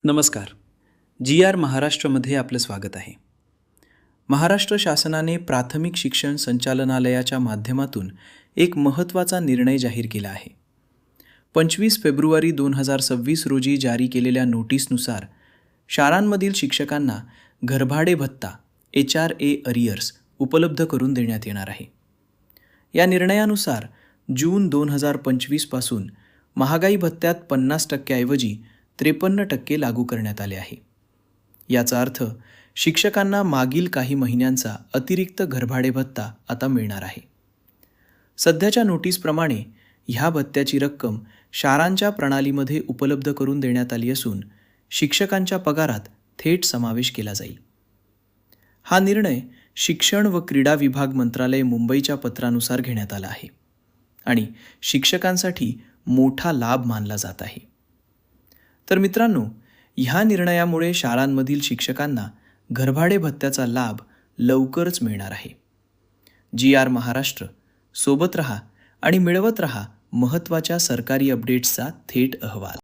नमस्कार. GR महाराष्ट्रमध्ये आपलं स्वागत आहे. महाराष्ट्र शासनाने प्राथमिक शिक्षण संचालनालयाच्या माध्यमातून एक महत्त्वाचा निर्णय जाहीर केला आहे. 25 फेब्रुवारी 2026 रोजी जारी केलेल्या नोटीसनुसार शाळांमधील शिक्षकांना घरभाडे भत्ता HRA अरियर्स उपलब्ध करून देण्यात येणार आहे. या निर्णयानुसार जून 2025 पासून महागाई भत्त्यात 50% ऐवजी 53% लागू करण्यात आले आहे. याचा अर्थ शिक्षकांना मागील काही महिन्यांचा अतिरिक्त घरभाडे भत्ता आता मिळणार आहे. सध्याच्या नोटीसप्रमाणे ह्या भत्त्याची रक्कम शाळांच्या प्रणालीमध्ये उपलब्ध करून देण्यात आली असून शिक्षकांच्या पगारात थेट समावेश केला जाईल. हा निर्णय शिक्षण व क्रीडा विभाग मंत्रालय मुंबईच्या पत्रानुसार घेण्यात आला आहे आणि शिक्षकांसाठी मोठा लाभ मानला जात आहे. तर मित्रांनो, ह्या निर्णयामुळे शाळांमधील शिक्षकांना घरभाडे भत्त्याचा लाभ लवकरच मिळणार आहे. GR महाराष्ट्र सोबत रहा आणि मिळवत रहा महत्त्वाच्या सरकारी अपडेट्सचा थेट अहवाल.